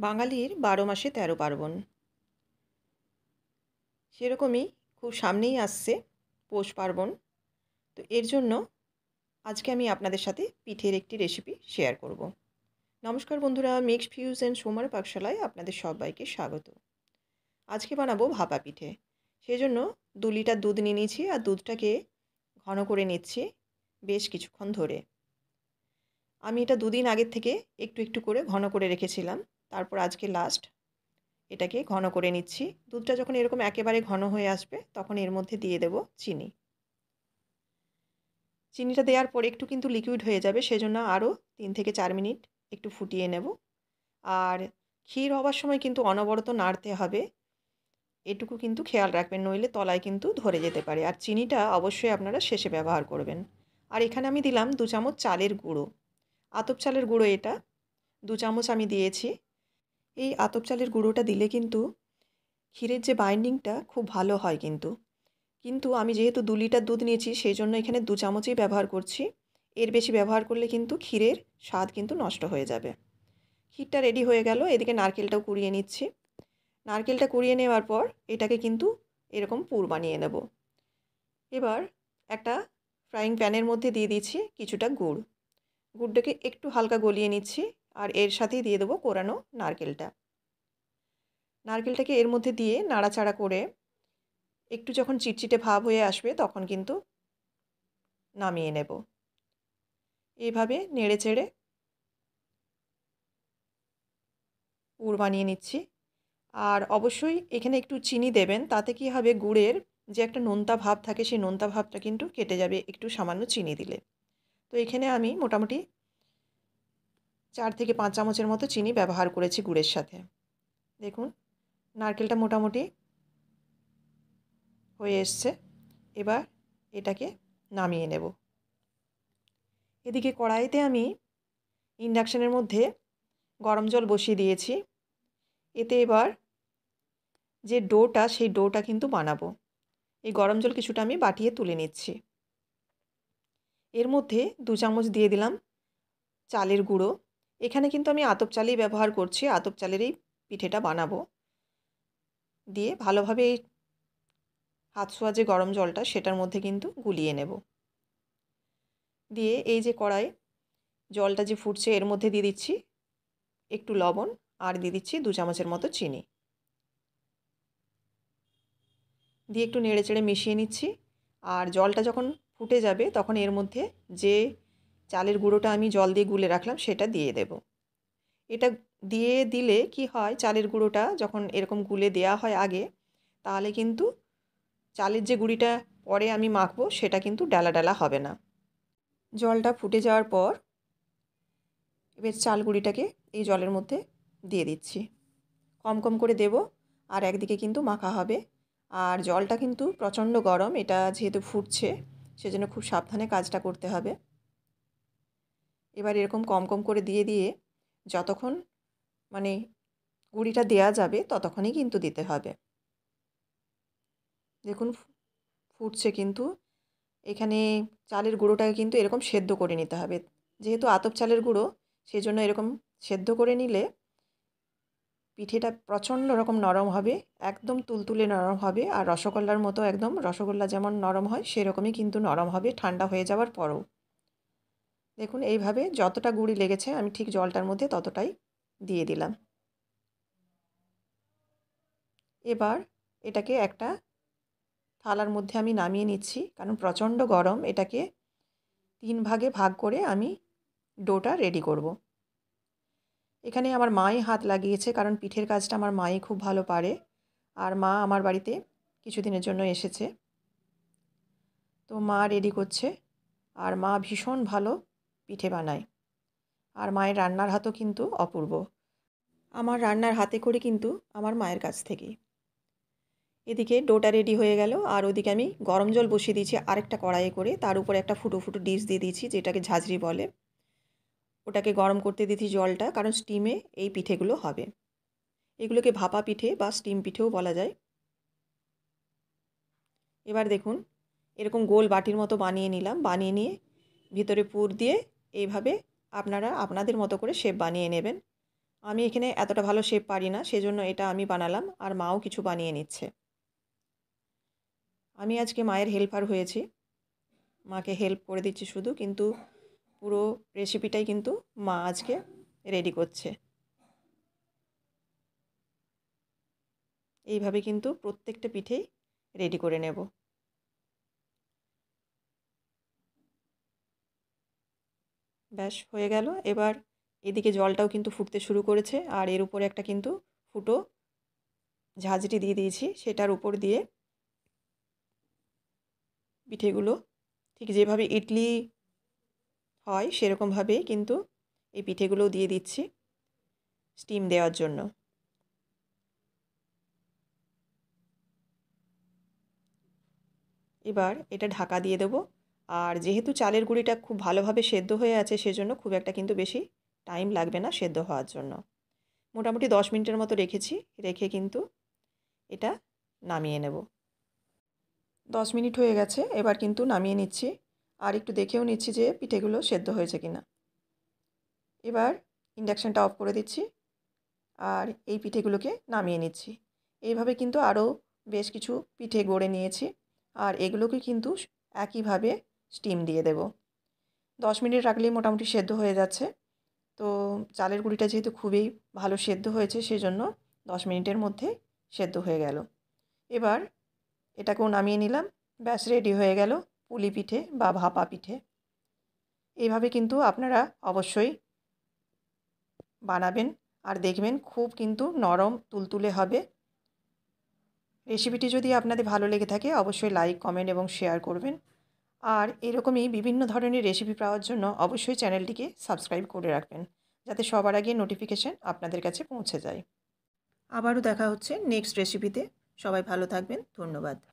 বাঙালির ১২ মাসে ১৩ পার্বণ। সেরকমই খুব সামনেই আসছে পৌষ পার্বণ। তো এর জন্য আজকে আমি আপনাদের সাথে পিঠের একটি রেসিপি শেয়ার করব। নমস্কার বন্ধুরা, মিক্সড ফিউশন সোমার পাকশালায় আপনাদের সবাইকে স্বাগত। আজকে বানাবো ভাপা পিঠে। সেজন্য ২ লিটার দুধ নিয়ে নিয়েছি আর দুধটাকে ঘন করে নিচ্ছি বেশ কিছুক্ষণ ধরে। আমি এটা দুদিন আগের থেকে একটু একটু করে ঘন করে রেখেছিলাম। তারপর আজকে লাস্ট এটাকে ঘন করে নিচ্ছি। দুধটা যখন এরকম একেবারে ঘন হয়ে আসবে তখন এর মধ্যে দিয়ে দেব চিনি। চিনিটা দেওয়ার পর একটু কিন্তু লিকুইড হয়ে যাবে, সেজন্য আরও ৩ থেকে ৪ মিনিট একটু ফুটিয়ে নেব। আর ক্ষীর হওয়ার সময় কিন্তু অনবরত নাড়তে হবে, এটুকু কিন্তু খেয়াল রাখবেন, নইলে তলায় কিন্তু ধরে যেতে পারে। আর চিনিটা অবশ্যই আপনারা শেষে ব্যবহার করবেন। আর এখানে আমি দিলাম ২ চামচ চালের গুঁড়ো, আতপ চালের গুঁড়ো এটা ২ চামচ আমি দিয়েছি। এই আতপ চালের গুঁড়োটা দিলে কিন্তু ক্ষীরের যে বাইন্ডিংটা খুব ভালো হয় কিন্তু আমি যেহেতু ২ লিটার দুধ নিয়েছি সেই জন্য এখানে ২ চামচই ব্যবহার করছি। এর বেশি ব্যবহার করলে কিন্তু ক্ষীরের স্বাদ কিন্তু নষ্ট হয়ে যাবে। ক্ষীরটা রেডি হয়ে গেল, এদিকে নারকেলটাও কুড়িয়ে নিচ্ছি। নারকেলটা কুড়িয়ে নেওয়ার পর এটাকে কিন্তু এরকম পুর বানিয়ে নেব। এবার একটা ফ্রাইং প্যানের মধ্যে দিয়ে দিচ্ছি কিছুটা গুড়। গুড়টাকে একটু হালকা গলিয়ে নিচ্ছি আর এর সাথেই দিয়ে দেবো কোরানো নারকেলটা। নারকেলটাকে এর মধ্যে দিয়ে নাড়াচাড়া করে একটু যখন চিটচিটে ভাব হয়ে আসবে তখন কিন্তু নামিয়ে নেব। এইভাবে নেড়েচেড়ে পুর বানিয়ে নিচ্ছি। আর অবশ্যই এখানে একটু চিনি দেবেন, তাতে কি হবে গুড়ের যে একটা নোনতা ভাব থাকে সেই নোনতা ভাবটা কিন্তু কেটে যাবে একটু সামান্য চিনি দিলে। তো এখানে আমি মোটামুটি ৪ থেকে ৫ চামচের মতো চিনি ব্যবহার করেছি গুড়ের সাথে। দেখুন নারকেলটা মোটামুটি হয়ে এসছে। এবার এটাকে নামিয়ে নেব। এদিকে কড়াইতে আমি ইন্ডাকশনের মধ্যে গরম জল বসিয়ে দিয়েছি। এতে এবার যে ডোটা সেই ডোটা কিন্তু বানাবো। এই গরম জল কিছুটা আমি বাটিয়ে তুলে নিচ্ছি। এর মধ্যে ২ চামচ দিয়ে দিলাম চালের গুঁড়ো। এখানে কিন্তু আমি আতপ চালই ব্যবহার করছি, আতপ চালেরই পিঠেটা বানাবো। দিয়ে ভালোভাবে এই হাত ছোঁয়া যে গরম জলটা সেটার মধ্যে কিন্তু গুলিয়ে নেব। দিয়ে এই যে কড়াই জলটা যে ফুটছে এর মধ্যে দিয়ে দিচ্ছি একটু লবণ আর দিয়ে দিচ্ছি ২ চামচের মতো চিনি। দিয়ে একটু নেড়েচেড়ে মিশিয়ে নিচ্ছি। আর জলটা যখন ফুটে যাবে তখন এর মধ্যে যে চালের গুঁড়োটা আমি জল দিয়ে গুলে রাখলাম সেটা দিয়ে দেব। এটা দিয়ে দিলে কি হয়, চালের গুঁড়োটা যখন এরকম গুলে দেওয়া হয় আগে, তাহলে কিন্তু চালের যে গুঁড়িটা পরে আমি মাখবো সেটা কিন্তু ডালা ডালা হবে না। জলটা ফুটে যাওয়ার পর এবার চাল গুঁড়িটাকে এই জলের মধ্যে দিয়ে দিচ্ছি। কম কম করে দেব, আর একদিকে কিন্তু মাখা হবে। আর জলটা কিন্তু প্রচণ্ড গরম, এটা যেহেতু ফুটছে সেজন্য খুব সাবধানে কাজটা করতে হবে। এবার এরকম কম কম করে দিয়ে দিয়ে যতক্ষণ মানে গুঁড়িটা দেয়া যাবে ততক্ষণই কিন্তু দিতে হবে। দেখুন ফুটছে কিন্তু। এখানে চালের গুঁড়োটাকে কিন্তু এরকম সেদ্ধ করে নিতে হবে। যেহেতু আতপ চালের গুঁড়ো সেজন্য এরকম সেদ্ধ করে নিলে পিঠেটা প্রচণ্ড রকম নরম হবে, একদম তুলতুলে নরম হবে। আর রসগোল্লার মতো একদম রসগোল্লা যেমন নরম হয় সেরকমই কিন্তু নরম হবে ঠান্ডা হয়ে যাওয়ার পরও। দেখুন এইভাবে যতটা গুঁড়ি লেগেছে আমি ঠিক জলটার মধ্যে ততটাই দিয়ে দিলাম। এবার এটাকে একটা থালার মধ্যে আমি নামিয়ে নিচ্ছি, কারণ প্রচণ্ড গরম। এটাকে ৩ ভাগে ভাগ করে আমি ডোটা রেডি করব। এখানে আমার মাই হাত লাগিয়েছে, কারণ পিঠের কাজটা আমার মাই খুব ভালো পারে। আর মা আমার বাড়িতে কিছুদিনের জন্য এসেছে, তো মা রেডি করছে। আর মা ভীষণ ভালো পিঠে বানায়। আর মায়ের রান্নার হাতও কিন্তু অপূর্ব। আমার রান্নার হাতে করে কিন্তু আমার মায়ের কাছ থেকেই। এদিকে ডোটা রেডি হয়ে গেল, আর ওদিকে আমি গরম জল বসিয়ে দিয়েছি আরেকটা কড়াইয়ে করে। তার উপরে একটা ফুটো ফুটো ডিশ দিয়ে দিয়েছি, যেটাকে ঝাঁঝরি বলে। ওটাকে গরম করতে দিয়েছি জলটা, কারণ স্টিমে এই পিঠেগুলো হবে। এগুলোকে ভাপা পিঠে বা স্টিম পিঠেও বলা যায়। এবার দেখুন এরকম গোল বাটির মতো বানিয়ে নিলাম। বানিয়ে নিয়ে ভিতরে পুর দিয়ে এইভাবে আপনারা আপনাদের মতো করে শেপ বানিয়ে নেবেন। আমি এখানে এতটা ভালো শেপ পারি না, সেজন্য এটা আমি বানালাম, আর মাও কিছু বানিয়ে নিচ্ছে। আমি আজকে মায়ের হেল্পার হয়েছি, মাকে হেল্প করে দিচ্ছি শুধু, কিন্তু পুরো রেসিপিটাই কিন্তু মা আজকে রেডি করছে। এইভাবে কিন্তু প্রত্যেকটা পিঠেই রেডি করে নেব। ব্যাস হয়ে গেল। এবার এদিকে জলটাও কিন্তু ফুটতে শুরু করেছে, আর এর উপরে একটা কিন্তু ফুটো ঝাঁঝরি দিয়ে দিয়েছি, সেটার উপর দিয়ে পিঠেগুলো ঠিক যেভাবে ইডলি হয় সেরকমভাবেই কিন্তু এই পিঠেগুলোও দিয়ে দিচ্ছি স্টিম দেওয়ার জন্য। এবার এটা ঢাকা দিয়ে দেবো। আর যেহেতু চালের গুঁড়িটা খুব ভালোভাবে সেদ্ধ হয়ে আছে, সেজন্য খুব একটা কিন্তু বেশি টাইম লাগবে না সেদ্ধ হওয়ার জন্য। মোটামুটি 10 মিনিটের মতো রেখেছি, রেখে কিন্তু এটা নামিয়ে নেব। 10 মিনিট হয়ে গেছে, এবার কিন্তু নামিয়ে নিচ্ছি, আর একটু দেখেও নিচ্ছি যে পিঠেগুলো সেদ্ধ হয়েছে কিনা। এবার ইন্ডাকশানটা অফ করে দিচ্ছি, আর এই পিঠেগুলোকে নামিয়ে নিচ্ছি। এইভাবে কিন্তু আরও বেশ কিছু পিঠে গড়ে নিয়েছি, আর এগুলোকে কিন্তু একইভাবে স্টিম দিয়ে দেব। 10 মিনিট রাখলেই মোটামুটি সেদ্ধ হয়ে যাচ্ছে। তো চালের গুঁড়িটা যেহেতু খুবই ভালো সেদ্ধ হয়েছে, সেজন্য 10 মিনিটের মধ্যে সেদ্ধ হয়ে গেল। এবার এটাকেও নামিয়ে নিলাম। ব্যাস রেডি হয়ে গেল পুলি পিঠে বা ভাপা পিঠে। এইভাবে কিন্তু আপনারা অবশ্যই বানাবেন, আর দেখবেন খুব কিন্তু নরম তুলতুলে হবে। রেসিপিটি যদি আপনাদের ভালো লেগে থাকে অবশ্যই লাইক, কমেন্ট এবং শেয়ার করবেন। আর এরকমই বিভিন্ন ধরনের রেসিপি পাওয়ার জন্য অবশ্যই চ্যানেলটিকে সাবস্ক্রাইব করে রাখবেন, যাতে সবার আগে নোটিফিকেশন আপনাদের কাছে পৌঁছে যায়। আবারও দেখা হচ্ছে নেক্সট রেসিপিতে। সবাই ভালো থাকবেন। ধন্যবাদ।